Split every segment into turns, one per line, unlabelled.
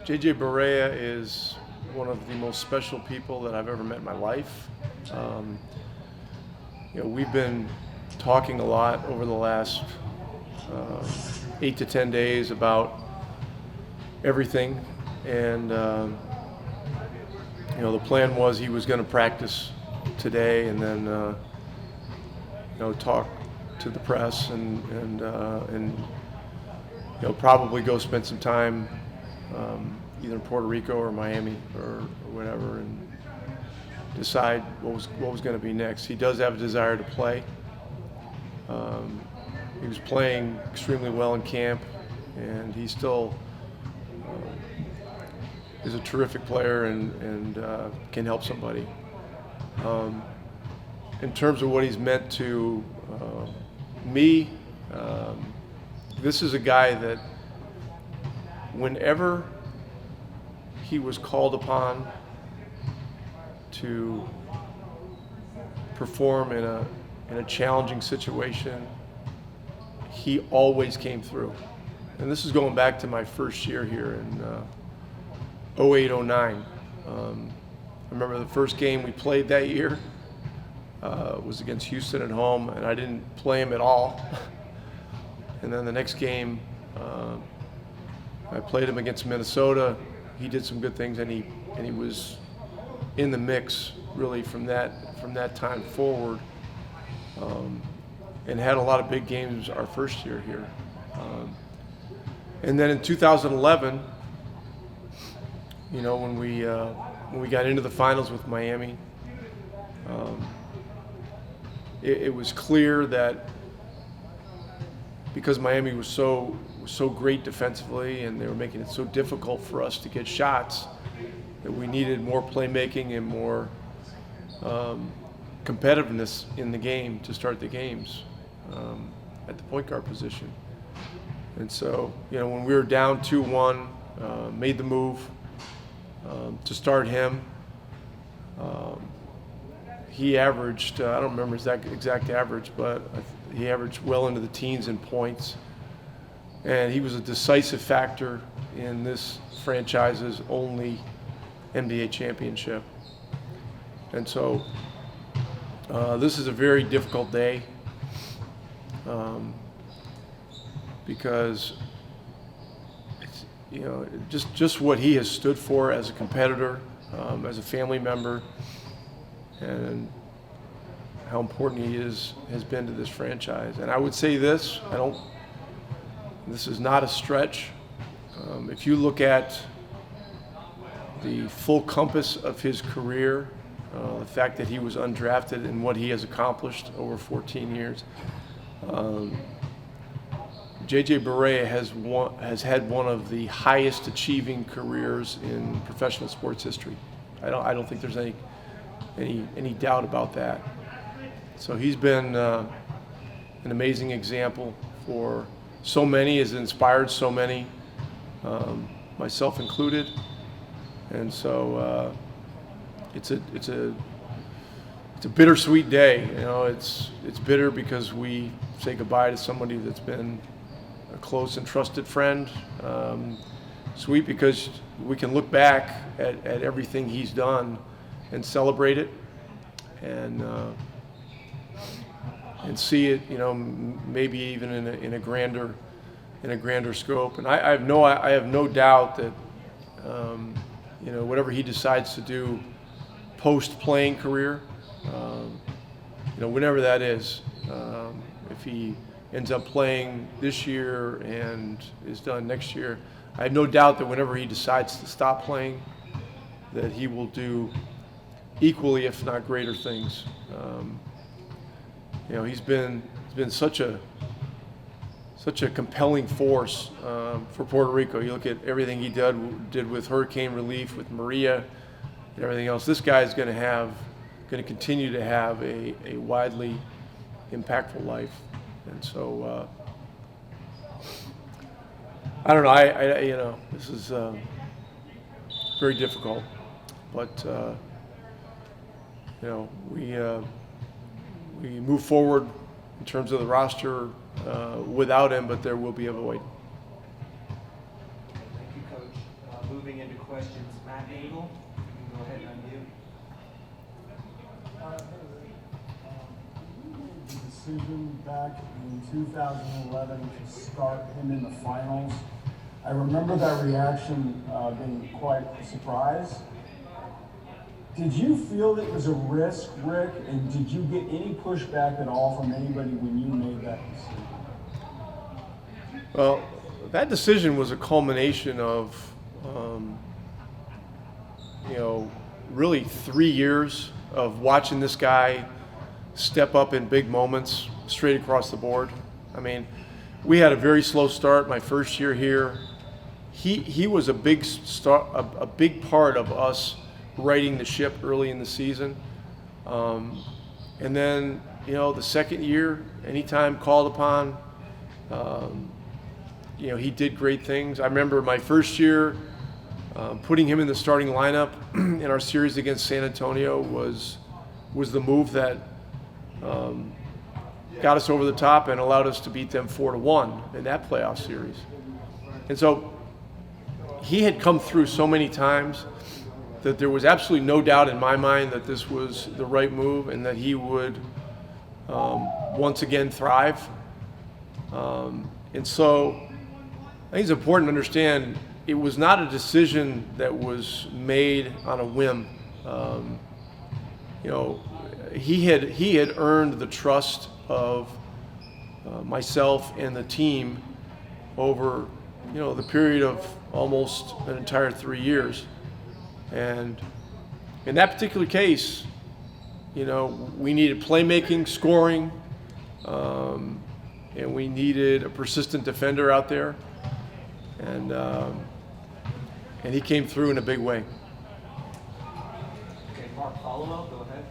Barea is one of the most special people that I've ever met in my life. We've been talking a lot over the last 8 to 10 days about everything, and the plan was he was going to practice today and then talk to the press and probably go spend some time either in Puerto Rico or Miami or whatever, and decide what was going to be next. He does have a desire to play. He was playing extremely well in camp, and he still is a terrific player and can help somebody. In terms of what he's meant to me, this is a guy that whenever he was called upon to perform in a challenging situation, he always came through. And this is going back to my first year here in 08-09. I remember the first game we played that year was against Houston at home, and I didn't play him at all. And then the next game, I played him against Minnesota. He did some good things, and he was in the mix really from that time forward, and had a lot of big games our first year here. And then in 2011, when we got into the finals with Miami, it was clear that because Miami was so great defensively and they were making it so difficult for us to get shots, that we needed more playmaking and more competitiveness in the game to start the games at the point guard position. And so, when we were down 2-1, made the move to start him. He averaged, I don't remember his exact average, but he averaged well into the teens in points. And he was a decisive factor in this franchise's only NBA championship. And so this is a very difficult day because it's, just what he has stood for as a competitor, as a family member, and how important he has been to this franchise. And I would say this is not a stretch. If you look at the full compass of his career, the fact that he was undrafted and what he has accomplished over 14 years, Barea has had one of the highest achieving careers in professional sports history. I don't think there's any doubt about that. So he's been an amazing example for so many, has inspired so many, myself included. And so it's a bittersweet day. It's bitter because we say goodbye to somebody that's been a close and trusted friend. Sweet because we can look back at everything he's done and celebrate it, and see it, maybe even in a grander scope. And I have no doubt that whatever he decides to do post-playing career, whenever that is, if he ends up playing this year and is done next year, I have no doubt that whenever he decides to stop playing, that he will do equally, if not greater things. He's been such a compelling force for Puerto Rico. You look at everything he did with hurricane relief, with Maria, and everything else. This guy is going to continue to have a widely impactful life, and so I don't know. This is very difficult, but we move forward in terms of the roster without him, but there will be a void.
Thank you, Coach. Moving questions. Matt Engel, you can go ahead and unmute.
The decision back in 2011 to start him in the finals. I remember that reaction being quite a surprise. Did you feel it was a risk, Rick, and did you get any pushback at all from anybody when you made that decision?
Well, that decision was a culmination of, really 3 years of watching this guy step up in big moments straight across the board. I mean, we had a very slow start my first year here. He was a big part of us righting the ship early in the season. And then, the second year, anytime called upon, he did great things. I remember my first year, putting him in the starting lineup in our series against San Antonio was the move that got us over the top and allowed us to beat them 4-1 in that playoff series. And so he had come through so many times that there was absolutely no doubt in my mind that this was the right move and that he would once again thrive. And so I think it's important to understand it was not a decision that was made on a whim. He had earned the trust of myself and the team over the period of almost an entire 3 years. And in that particular case, we needed playmaking, scoring, and we needed a persistent defender out there. And he came through in a big way.
Okay, Mark, follow-up, go ahead.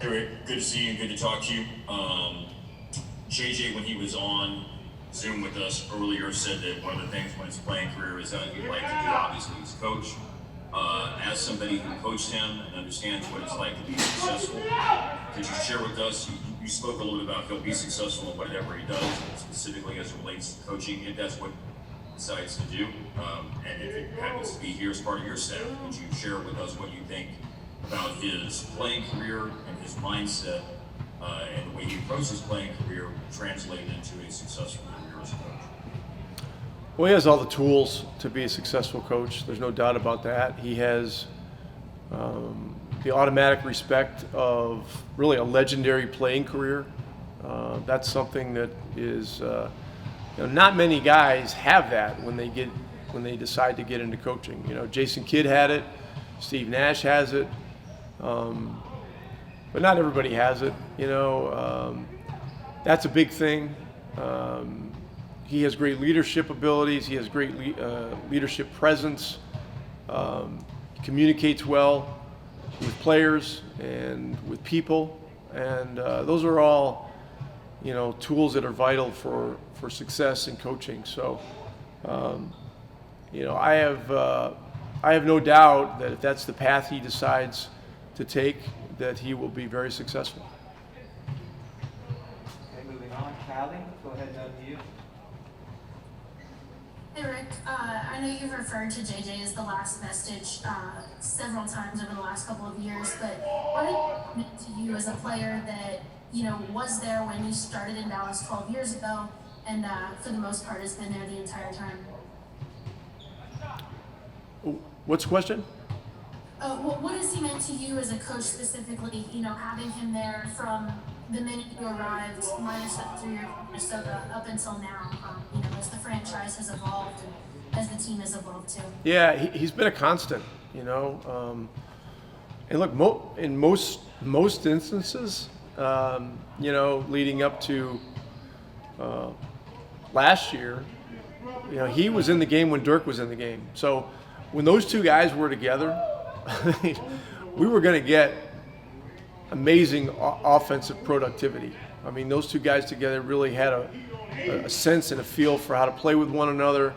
Hey Rick, good to see you and good to talk to you. JJ, when he was on Zoom with us earlier, said that one of the things when his playing career is that he'd like to do, obviously, is coach. As somebody who coached him and understands what it's like to be successful, could you share with us, you spoke a little bit about he'll be successful in whatever he does, specifically as it relates to coaching, if that's what he decides to do, and if it happens to be here as part of your staff, could you share with us what you think about his playing career and his mindset and the way he approaches his playing career translated into a successful career as a coach?
Well, he has all the tools to be a successful coach. There's no doubt about that. He has the automatic respect of really a legendary playing career. That's something that is, not many guys have that when they decide to get into coaching. Jason Kidd had it, Steve Nash has it, but not everybody has it. That's a big thing. He has great leadership abilities. He has great leadership presence. He communicates well with players and with people, and those are all, tools that are vital for success in coaching. So, I have no doubt that if that's the path he decides to take, that he will be very successful.
Okay, moving on. Callie, go ahead and unmute.
Hey Rick, I know you've referred to JJ as the last vestige several times over the last couple of years, but what did it mean to you as a player that was there when you started in Dallas 12 years ago, and for the most part has been there the entire time?
What's the question?
What has he meant to you as a coach specifically? Having him there from the minute you arrived, minus up through your Minnesota up until now, as the franchise has evolved and as the team has evolved too.
Yeah, he's been a constant, and look, in most instances, leading up to last year, he was in the game when Dirk was in the game. So when those two guys were together, we were going to get amazing offensive productivity. I mean, those two guys together really had a sense and a feel for how to play with one another.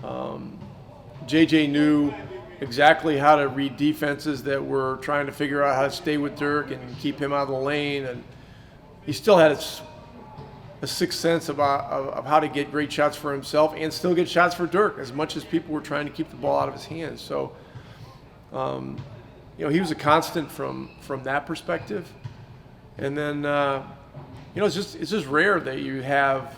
JJ knew exactly how to read defenses that were trying to figure out how to stay with Dirk and keep him out of the lane. And he still had a sixth sense of how to get great shots for himself and still get shots for Dirk, as much as people were trying to keep the ball out of his hands. So, he was a constant from that perspective. And then, it's just rare that you have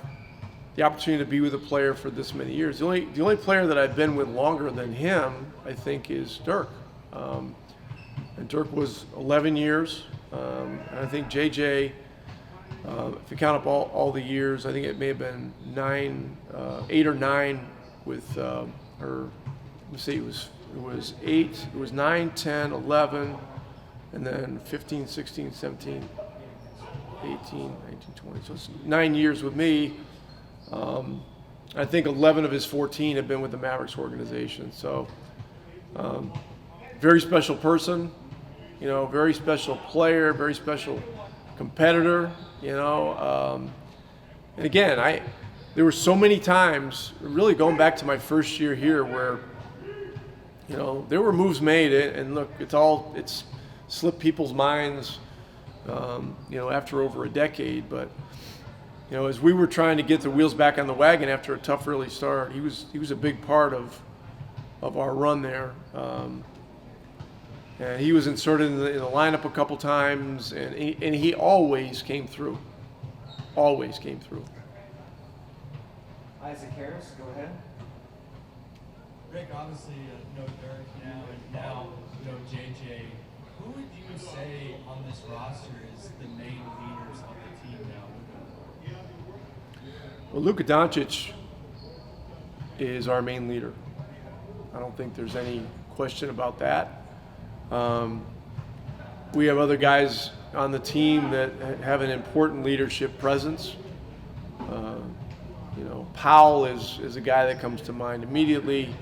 the opportunity to be with a player for this many years. The only player that I've been with longer than him, I think, is Dirk. And Dirk was 11 years. And I think JJ, if you count up all the years, I think it may have been 8 or 9 with, let's see, it was 8, it was 9, 10, 11, and then 15, 16, 17, 18, 19, 20. So it's 9 years with me. I think 11 of his 14 have been with the Mavericks organization. So, very special person, very special player, very special competitor, and again, there were so many times, really going back to my first year here, where, there were moves made, and look, it's slipped people's minds, after over a decade, but, as we were trying to get the wheels back on the wagon after a tough early start, he was a big part of our run there. And he was inserted in the lineup a couple times, and he always came through. Always came through.
Isaac Harris, go ahead.
Rick, obviously, no Dirk now, and now no JJ. Who would you say on this roster is the main leaders of the team now?
Well, Luka Doncic is our main leader. I don't think there's any question about that. We have other guys on the team that have an important leadership presence. Powell is a guy that comes to mind immediately.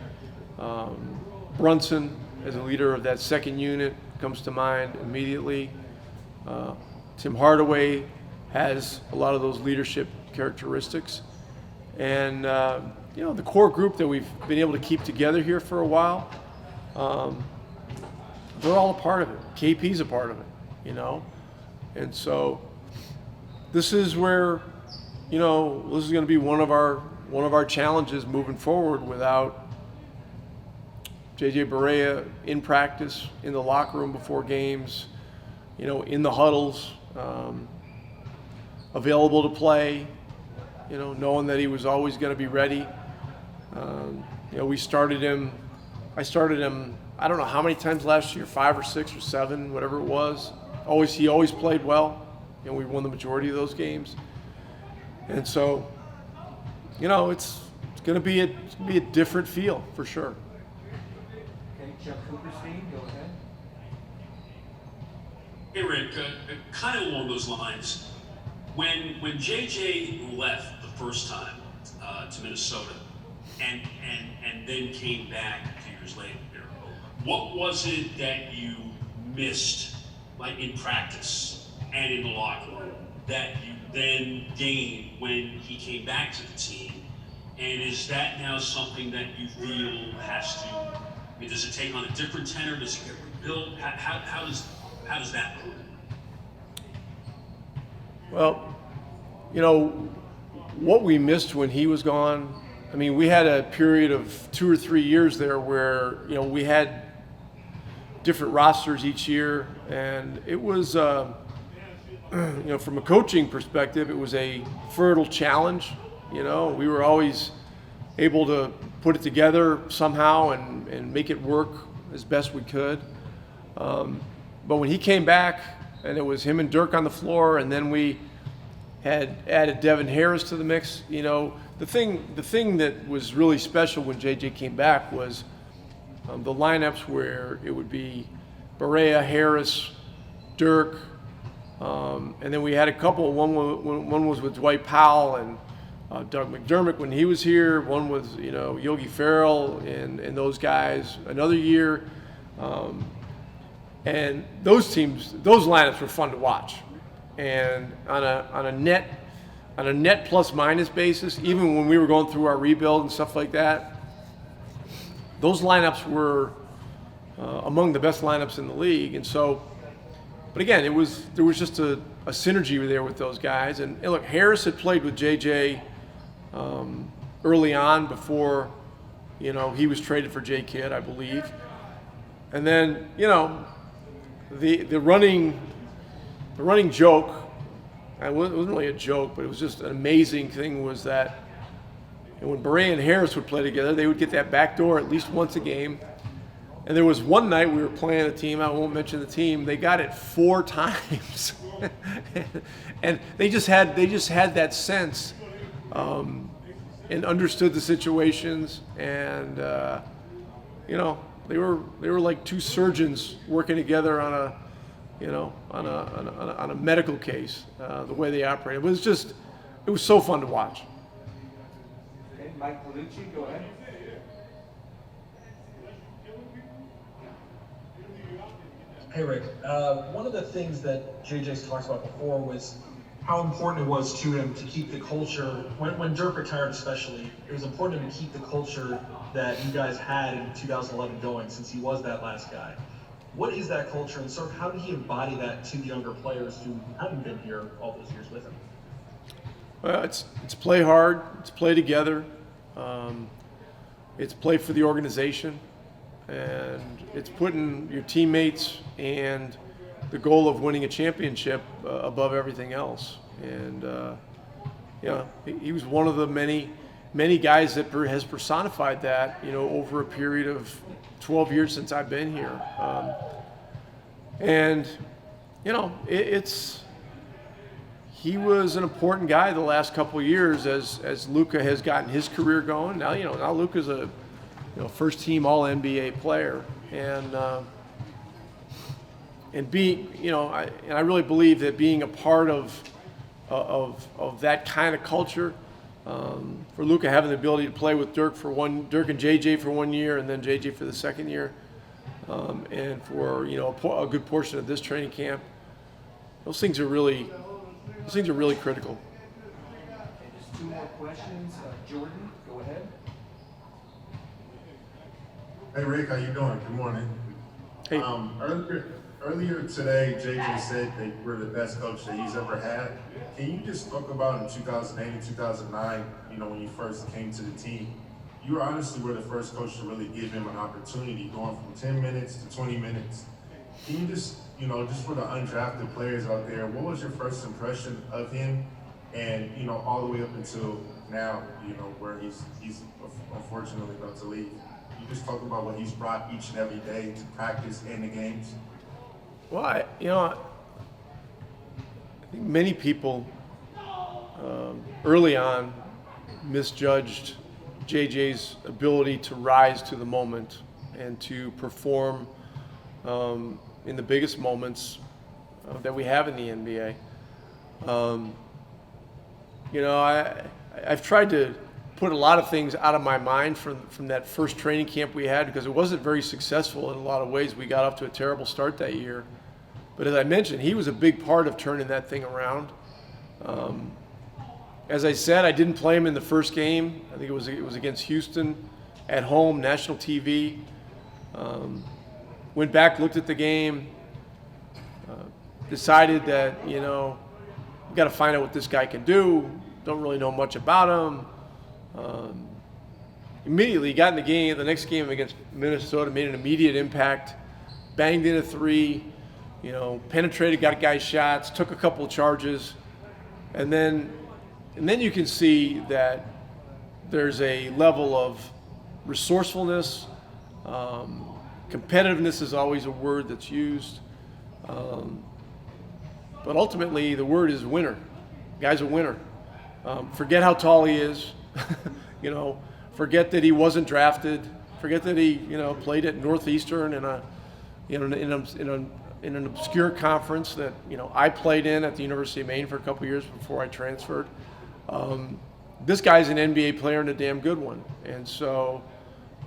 Brunson, as a leader of that second unit, comes to mind immediately. Tim Hardaway has a lot of those leadership characteristics. And, the core group that we've been able to keep together here for a while, they're all a part of it. KP's a part of it, And so this is where, this is going to be one of our challenges moving forward without JJ Barea in practice, in the locker room before games, in the huddles, available to play, knowing that he was always going to be ready. I started him, I don't know how many times last year, 5 or 6 or 7, whatever it was. He always played well, we won the majority of those games. And so, it's going to be a different feel for sure.
Okay, Chuck Cooperstein, go ahead.
Hey Rick, kind of along those lines, when JJ left the first time to Minnesota and then came back a few years later, what was it that you missed, like in practice and in the locker room, that you then gained when he came back to the team? And is that now something that you feel has to, does it take on a different tenor? Does it get rebuilt? How does that move?
Well, what we missed when he was gone, we had a period of 2 or 3 years there where, we had different rosters each year, and it was, from a coaching perspective, it was a fertile challenge. We were always able to put it together somehow and make it work as best we could. But when he came back, and it was him and Dirk on the floor, and then we had added Devin Harris to the mix, the thing that was really special when JJ came back was the lineups where it would be Barea, Harris, Dirk, and then we had a couple. One was with Dwight Powell and Doug McDermott when he was here. One was Yogi Ferrell and those guys. Another year, and those lineups were fun to watch. And on a net plus minus basis, even when we were going through our rebuild and stuff like that, those lineups were among the best lineups in the league. And so, but again, there was just a a synergy there with those guys. And look, Harris had played with JJ early on before, you know, he was traded for J Kidd, I believe. And then, you know, the running joke, it wasn't really a joke, but it was just an amazing thing, was that when Barea and Harris would play together, they would get that back door at least once a game. And there was one night we were playing a team, I won't mention the team, they got it 4 times. And they just had that sense and understood the situations, and you know, they were like 2 surgeons working together on a, you know, on a medical case. The way they operated, it was so fun to watch.
Okay, Mike Palucci, go ahead.
Hey Rick, one of the things that JJ's talked about before was how important it was to him to keep the culture, when Dirk retired especially, it was important to him to keep the culture that you guys had in 2011 going, since he was that last guy. What is that culture, and sort of how did he embody that to the younger players who haven't been here all those years with him?
Well, it's play hard, it's play together, it's play for the organization, and it's putting your teammates and the goal of winning a championship above everything else. And you know, he was one of the many guys that has personified that, you know, over a period of 12 years since I've been here. And you know, he was an important guy the last couple of years as Luka has gotten his career going. Now, you know, now Luka's a, you know, first team All NBA player, and being, you know, I really believe that being a part of that kind of culture, for Luka having the ability to play with Dirk and JJ for 1 year, and then JJ for the second year, and for, you know, a good portion of this training camp, those things are really critical.
Okay, just 2 more questions. Jordan, go ahead.
Hey Rick, how you doing? Good morning.
Hey.
Earlier today, JJ said they were the best coach that he's ever had. Can you just talk about in 2008 and 2009, you know, when you first came to the team, you honestly were the first coach to really give him an opportunity, going from 10 minutes to 20 minutes. Can you just, you know, just for the undrafted players out there, what was your first impression of him? And, you know, all the way up until now, you know, where he's unfortunately about to leave. You just talk about what he's brought each and every day to practice and the games.
Well, I think many people early on misjudged JJ's ability to rise to the moment and to perform in the biggest moments that we have in the NBA. You know, I've tried to put a lot of things out of my mind from that first training camp we had, because it wasn't very successful in a lot of ways. We got off to a terrible start that year. But as I mentioned, he was a big part of turning that thing around. As I said, I didn't play him in the first game. I think it was against Houston at home, national TV. Went back, looked at the game, decided that, you know, we got to find out what this guy can do. Don't really know much about him. Immediately got in the game, the next game against Minnesota, made an immediate impact, banged in a 3, you know, penetrated, got guys shots, took a couple of charges, and then you can see that there's a level of resourcefulness. Competitiveness is always a word that's used, but ultimately the word is winner. Guy's a winner. Forget how tall he is. You know, forget that he wasn't drafted. Forget that he, you know, played at Northeastern in an obscure conference that, you know, I played in at the University of Maine for a couple of years before I transferred. This guy's an NBA player and a damn good one. And so,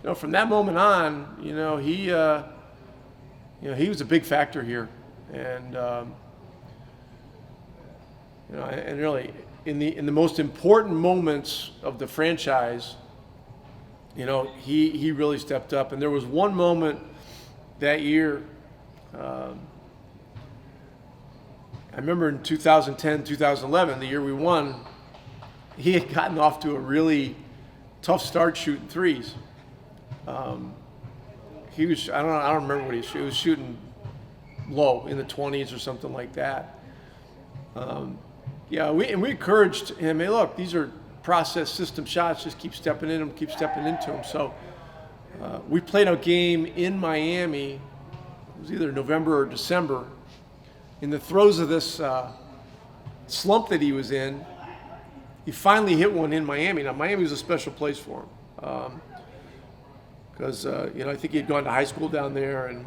you know, from that moment on, you know, he was a big factor here, and you know, and really in the most important moments of the franchise, you know, he really stepped up. And there was one moment that year I remember in 2010, 2011, the year we won, he had gotten off to a really tough start shooting threes. He was, I don't remember what he was shooting low in the 20s or something like that. We encouraged him, hey, look, these are process system shots, just keep stepping in them, keep stepping into them. So we played a game in Miami, it was either November or December, in the throes of this slump that he was in. He finally hit one in Miami. Now, Miami was a special place for him because I think he had gone to high school down there and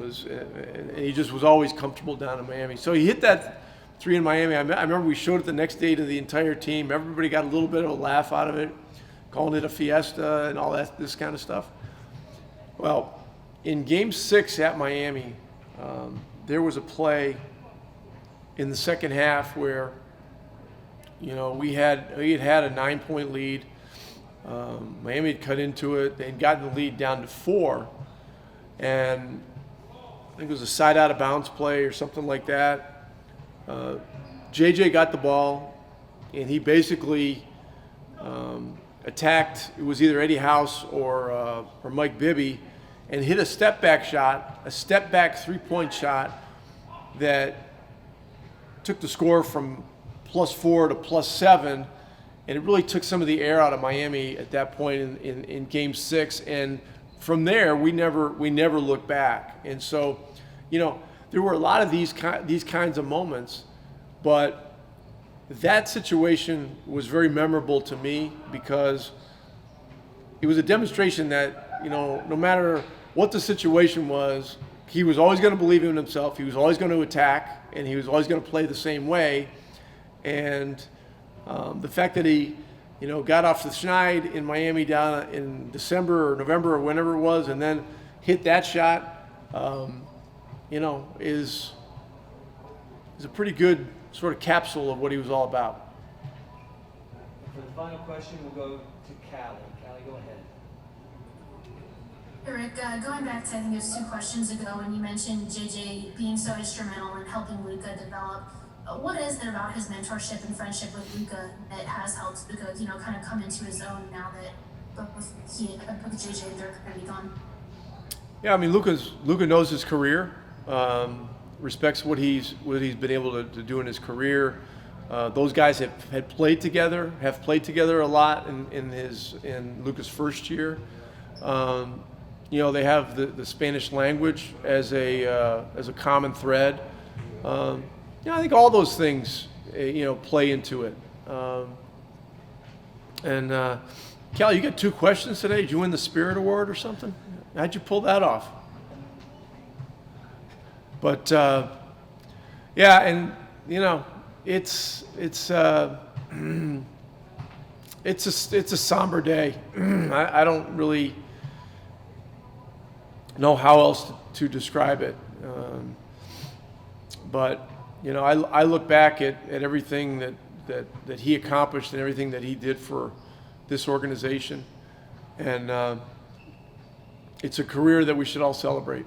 he just was always comfortable down in Miami. So he hit that three in Miami. I remember we showed it the next day to the entire team. Everybody got a little bit of a laugh out of it, calling it a fiesta and all this kind of stuff. Well, in Game 6 at Miami, there was a play in the second half where we had a 9-point lead. Miami had cut into it. They'd gotten the lead down to 4, and I think it was a side out of bounds play or something like that. JJ got the ball, and he basically attacked. It was either Eddie House or Mike Bibby, and hit a step back shot, a step back 3-point shot that took the score from +4 to +7, and it really took some of the air out of Miami at that point in Game 6. And from there, we never looked back. And so, there were a lot of these kinds of moments, but that situation was very memorable to me because it was a demonstration that, no matter what the situation was, he was always going to believe in himself. He was always going to attack, and he was always going to play the same way. And the fact that he, got off the schneid in Miami down in December or November or whenever it was, and then hit that shot, is a pretty good sort of capsule of what he was all about.
For the final question, we'll go to Callie. Callie, go ahead.
Rick, going back to, I think it was 2 questions ago when you mentioned JJ being so instrumental in helping Luka develop. What is it about his mentorship and friendship with Luka that has helped Luka, kind of come into his own now that both JJ and Dirk are going to be gone?
Yeah, I mean, Luka knows his career, respects what he's been able to do in his career. Those guys have played together a lot in Luka's first year. They have the Spanish language as a common thread. I think all those things, play into it. Cal, you got 2 questions today. Did you win the Spirit Award or something? How'd you pull that off? But it's a somber day. I don't really know how else to describe it. But I look back at everything that he accomplished and everything that he did for this organization, and it's a career that we should all celebrate.